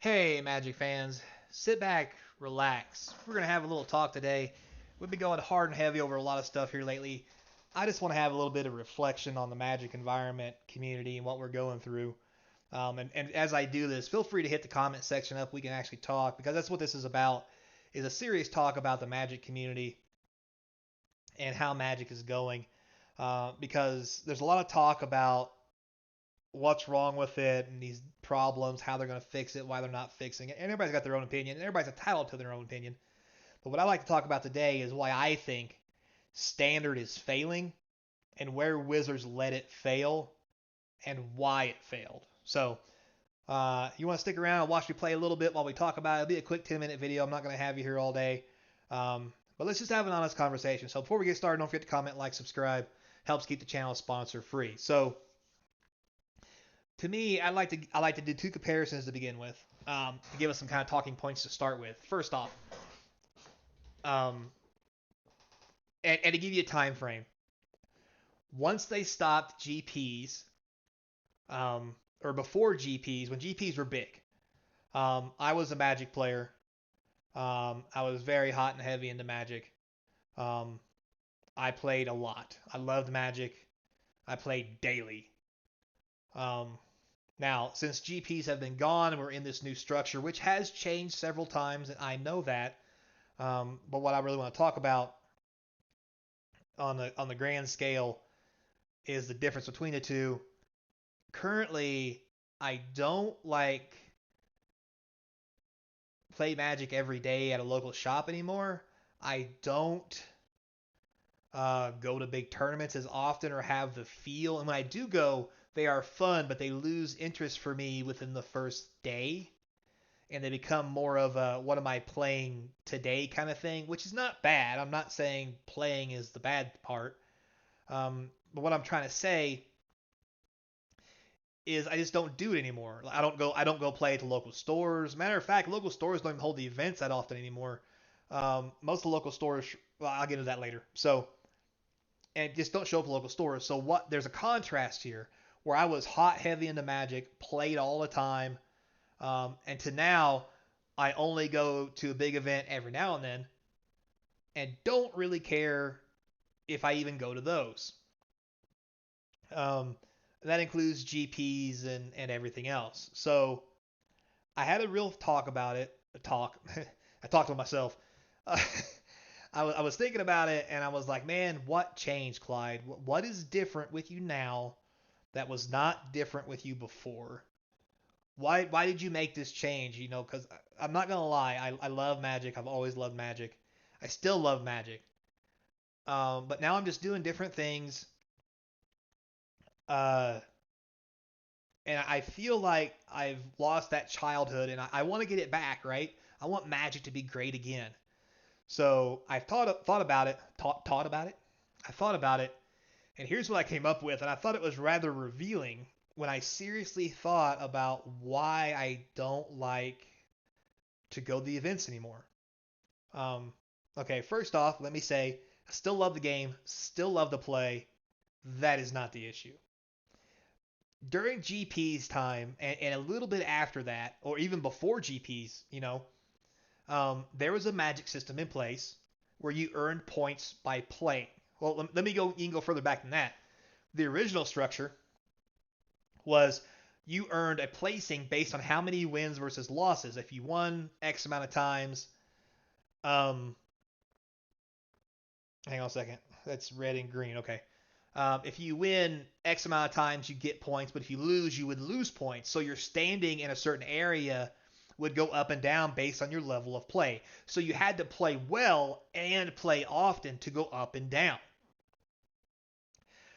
Hey, Magic fans, sit back, relax. We're going to have a little talk today. We've been going hard and heavy over a lot of stuff here lately. I just want to have a little bit of reflection on the Magic environment, community, and what we're going through. And as I do this, feel free to hit the comment section up. We can actually talk because that's what this is about, is a serious talk about the Magic community and how Magic is going. Because there's a lot of talk about what's wrong with it and these problems, how they're going to fix it, why they're not fixing it. And everybody's got their own opinion, and everybody's entitled to their own opinion. But what I like to talk about today is why I think Standard is failing and where Wizards let it fail and why it failed. So, you want to stick around and watch me play a little bit while we talk about it. It'll be a quick 10-minute video. I'm not going to have you here all day. But let's just have an honest conversation. So before we get started, don't forget to comment, like, subscribe. Helps keep the channel sponsor free. So to me, I like to do two comparisons to begin with, to give us some kind of talking points to start with. First off, um, and to give you a time frame, once they stopped GPs, or before GPs, when GPs were big, I was a Magic player. I was very hot and heavy into Magic. Um, I played a lot. I loved Magic. I played daily. Um, Now, since GPs have been gone and we're in this new structure, which has changed several times, and I know that, but what I really want to talk about on the grand scale is the difference between the two. Currently, I don't like play Magic every day at a local shop anymore. I don't go to big tournaments as often or have the feel. And when I do go, they are fun, but they lose interest for me within the first day. And they become more of a what am I playing today kind of thing, which is not bad. I'm not saying playing is the bad part. But what I'm trying to say is I just don't do it anymore. I don't go play at the local stores. Matter of fact, local stores don't even hold the events that often anymore. Most of the local stores, well, I'll get into that later. So, and just don't show up at local stores. So what? There's a contrast here where I was hot heavy into Magic, played all the time, and to now I only go to a big event every now and then, and don't really care if I even go to those. Um, that includes GPs and everything else. So I had a real talk about it. A talk. I talked to myself. Uh, I was thinking about it, and I was like, man, what changed, Clyde? What is different with you now that was not different with you before? Why did you make this change? Because I'm not gonna lie, I love Magic. I've always loved Magic. I still love Magic. But now I'm just doing different things. Uh, and I feel like I've lost that childhood, and I want to get it back. Right? I want Magic to be great again. So I've thought about it. Taught about it. I thought about it, and here's what I came up with, and I thought it was rather revealing when I seriously thought about why I don't like to go to the events anymore. Um, okay, first off, let me say I still love the game, still love to play. That is not the issue. During GP's time and a little bit after that, or even before GP's, there was a magic system in place where you earned points by playing. Well, let me go. You can go further back than that. The original structure was you earned a placing based on how many wins versus losses. If you won X amount of times, um, hang on a second. That's red and green. Okay. If you win X amount of times, you get points, but if you lose, you would lose points. So your standing in a certain area would go up and down based on your level of play. So you had to play well and play often to go up and down.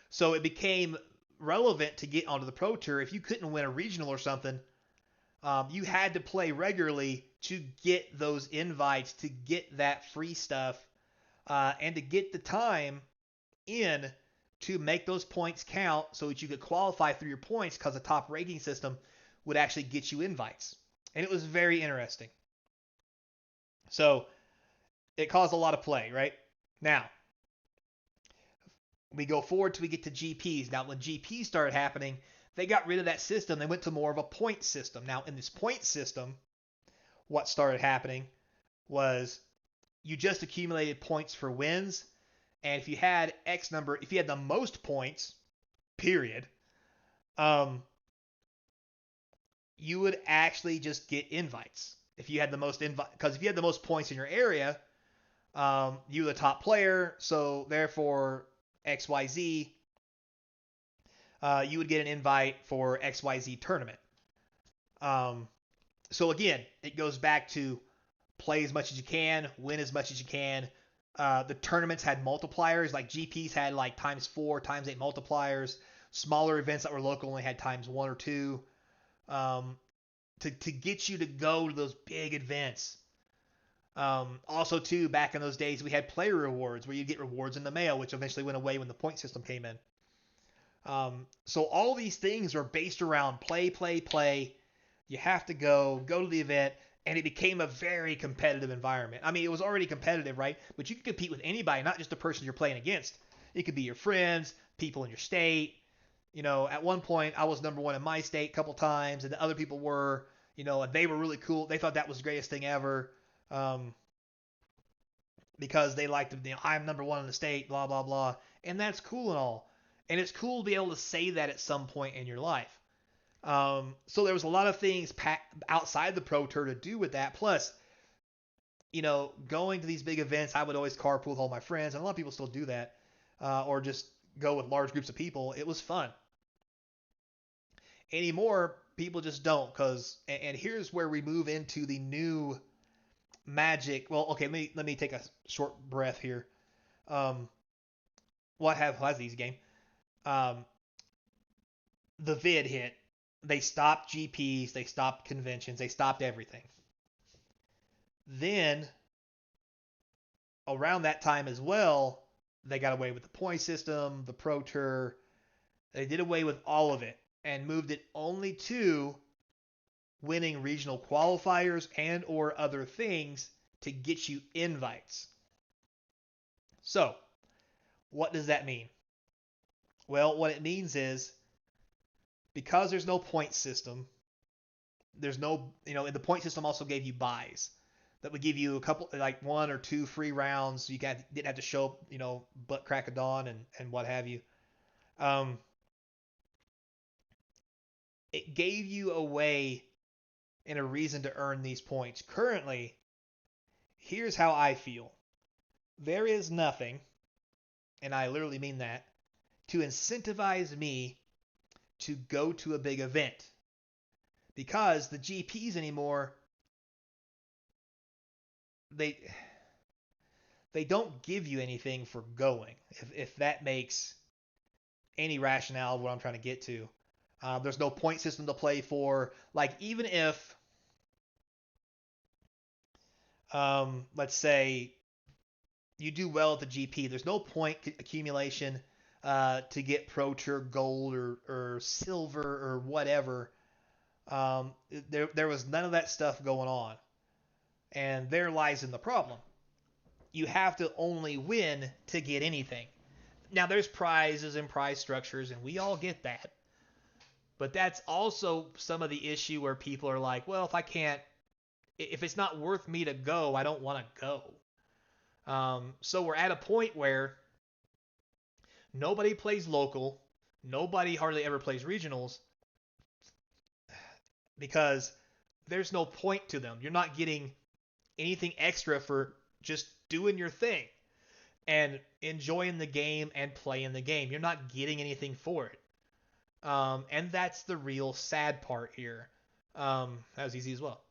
So it became relevant to get onto the Pro Tour. If you couldn't win a regional or something, you had to play regularly to get those invites, to get that free stuff, and to get the time in to make those points count so that you could qualify through your points because the top ranking system would actually get you invites. And it was very interesting. So it caused a lot of play, right? Now, we go forward till we get to GPs. Now, when GPs started happening, they got rid of that system. They went to more of a point system. Now, in this point system, what started happening was you just accumulated points for wins, and if you had X number, if you had the most points, period, um, you would actually just get invites. If you had the most invite, because if you had the most points in your area, you were the top player, so therefore XYZ, you would get an invite for XYZ tournament. Um, so again, it goes back to play as much as you can, win as much as you can. The tournaments had multipliers, like GPs had like times 4, times 8 multipliers. Smaller events that were local only had times 1 or 2. Um, to get you to go to those big events. Also, too, back in those days, we had player rewards where you get rewards in the mail, which eventually went away when the point system came in. So all these things are based around play, play, play. You have to go to the event, and it became a very competitive environment. I mean, it was already competitive, right? But you can compete with anybody, not just the person you're playing against. It could be your friends, people in your state. You know, at one point, I was number one in my state a couple times, and the other people were, and they were really cool. They thought that was the greatest thing ever. Um, because they liked to, I'm number one in the state, blah, blah, blah. And that's cool and all. And it's cool to be able to say that at some point in your life. So there was a lot of things outside the Pro Tour to do with that. Plus, going to these big events, I would always carpool with all my friends, and a lot of people still do that, or just go with large groups of people. It was fun. Anymore, people just don't, and here's where we move into the new Magic. Well, okay, let me take a short breath here. Um, has these game? Um, the vid hit. They stopped GPs. They stopped conventions. They stopped everything. Then around that time as well, they got away with the point system, the Pro Tour. They did away with all of it and moved it only to winning regional qualifiers and or other things to get you invites. So, what does that mean? Well, what it means is because there's no point system, there's no, and the point system also gave you buys that would give you a couple, like 1 or 2 free rounds. You didn't have to show up, butt crack of dawn and what have you. Um, it gave you a way and a reason to earn these points. Currently, here's how I feel. There is nothing, and I literally mean that, to incentivize me to go to a big event. Because the GPs anymore, they don't give you anything for going, if that makes any rationale of what I'm trying to get to. There's no point system to play for. Like, even if, let's say, you do well at the GP, there's no point accumulation to get Pro Tour Gold or Silver or whatever. There was none of that stuff going on. And there lies in the problem. You have to only win to get anything. Now, there's prizes and prize structures, and we all get that. But that's also some of the issue where people are like, well, if it's not worth me to go, I don't want to go. So we're at a point where nobody plays local, nobody hardly ever plays regionals because there's no point to them. You're not getting anything extra for just doing your thing and enjoying the game and playing the game. You're not getting anything for it. And that's the real sad part here. That was easy as well.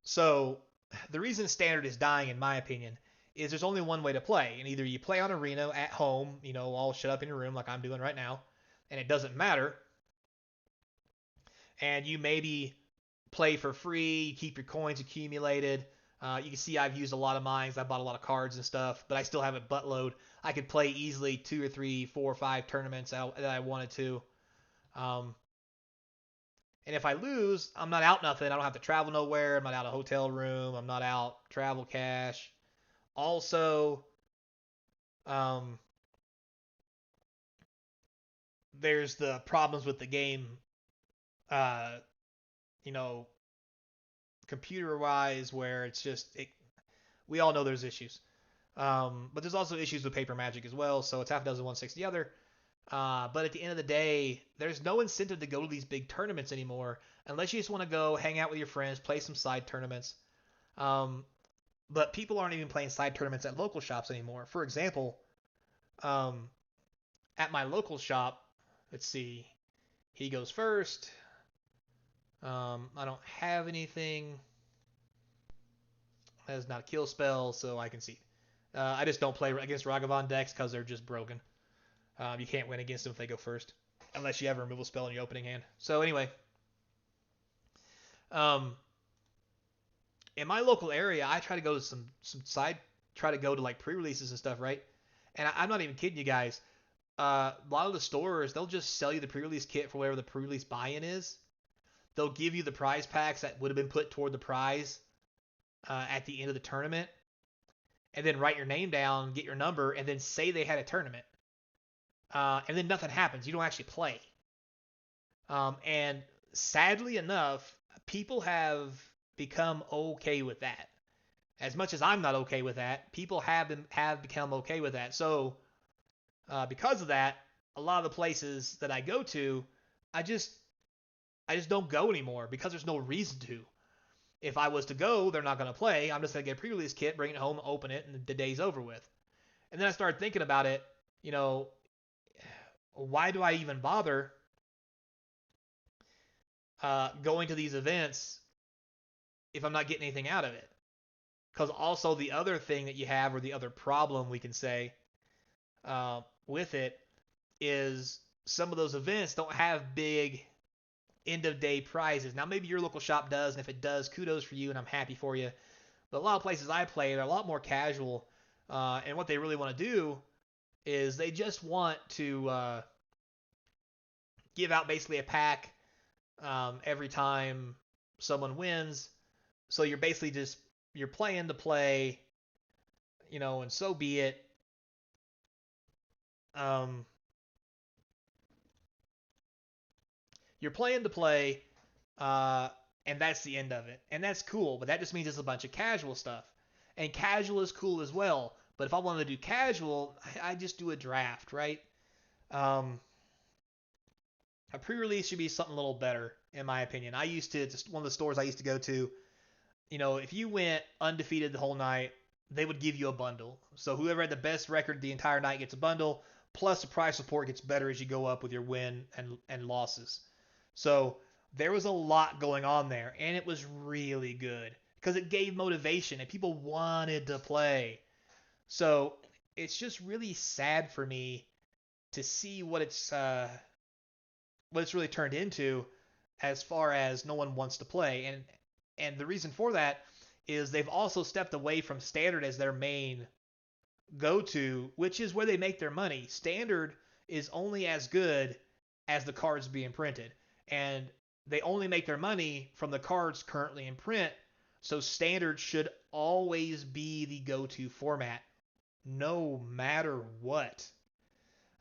So the reason standard is dying, in my opinion, is there's only one way to play. And either you play on arena at home, all shut up in your room like I'm doing right now, and it doesn't matter. And you maybe play for free, you keep your coins accumulated. You can see I've used a lot of mines. I bought a lot of cards and stuff, but I still have a buttload. I could play easily 2 or 3, 4 or 5 tournaments that I wanted to. And if I lose, I'm not out nothing. I don't have to travel nowhere. I'm not out a hotel room. I'm not out travel cash. Also, um, there's the problems with the game, uh, you know, computer wise where it's just we all know there's issues. But there's also issues with paper magic as well, so it's half a dozen one, six the other. But at the end of the day, there's no incentive to go to these big tournaments anymore unless you just want to go hang out with your friends, play some side tournaments. Um, but people aren't even playing side tournaments at local shops anymore. For example, um, at my local shop, let's see, he goes first. I don't have anything. That is not a kill spell, so I can see. I just don't play against Ragavan decks because they're just broken. You can't win against them if they go first, unless you have a removal spell in your opening hand. So anyway, um, in my local area, I try to go to some side, try to go to like pre-releases and stuff, right? And I'm not even kidding you guys. A lot of the stores, they'll just sell you the pre-release kit for whatever the pre-release buy-in is. They'll give you the prize packs that would have been put toward the prize at the end of the tournament, and then write your name down, get your number, and then say they had a tournament. And then nothing happens. You don't actually play. And sadly enough, people have become okay with that. As much as I'm not okay with that, people have become okay with that. So because of that, a lot of the places that I go to, I just I just don't go anymore because there's no reason to. If I was to go, they're not going to play. I'm just going to get a pre-release kit, bring it home, open it, and the day's over with. And then I started thinking about it. You know, why do I even bother going to these events if I'm not getting anything out of it? Because also the other thing that you have, or the other problem we can say with it, is some of those events don't have big end of day prizes. Now maybe your local shop does, and if it does, kudos for you, and I'm happy for you. But a lot of places I play, they're a lot more casual, and what they really want to do is they just want to give out basically a pack every time someone wins. So you're basically just you're playing to play, and so be it. Um, you're playing to play, uh, and that's the end of it, and that's cool. But that just means it's a bunch of casual stuff, and casual is cool as well. But if I wanted to do casual, I just do a draft, right? Um, a pre-release should be something a little better, in my opinion. I used to just one of the stores I used to go to. If you went undefeated the whole night, they would give you a bundle. So whoever had the best record the entire night gets a bundle, plus the price support gets better as you go up with your win and losses. So there was a lot going on there, and it was really good because it gave motivation and people wanted to play. So it's just really sad for me to see what it's really turned into as far as no one wants to play. And the reason for that is they've also stepped away from standard as their main go-to, which is where they make their money. Standard is only as good as the cards being printed, and they only make their money from the cards currently in print. So standard should always be the go-to format, no matter what.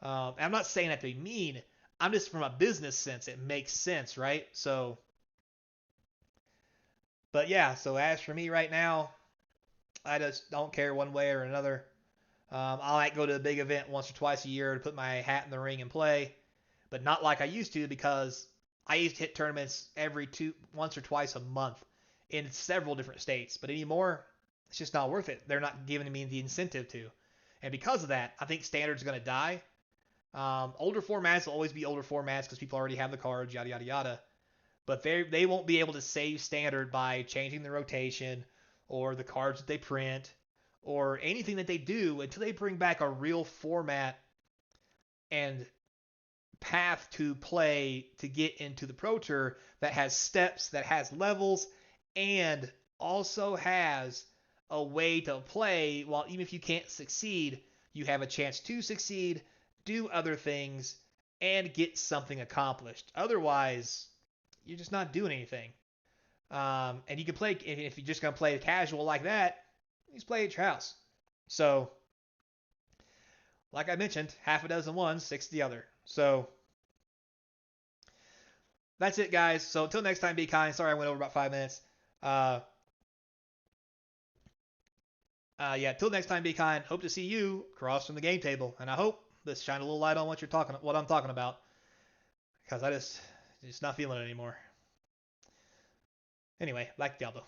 I'm not saying that to be mean. I'm just from a business sense, it makes sense, right? So, but yeah. So as for me right now, I just don't care one way or another. I might go to a big event once or twice a year to put my hat in the ring and play, but not like I used to because I used to hit tournaments once or twice a month in several different states. But anymore, it's just not worth it. They're not giving me the incentive to, and because of that, I think standard's going to die. Older formats will always be older formats because people already have the cards, yada yada yada. But they won't be able to save standard by changing the rotation or the cards that they print or anything that they do until they bring back a real format and path to play to get into the Pro Tour that has steps, that has levels, and also has a way to play while even if you can't succeed, you have a chance to succeed, do other things, and get something accomplished. Otherwise, you're just not doing anything. And you can play, if you're just going to play casual like that, you just play at your house. So, like I mentioned, half a dozen one, six the other. So, that's it, guys. So, until next time, be kind. Sorry I went over about 5 minutes. Uh, yeah. Till next time, be kind. Hope to see you across from the game table, and I hope this shine a little light on what I'm talking about, because I just not feeling it anymore. Anyway, back to Diablo.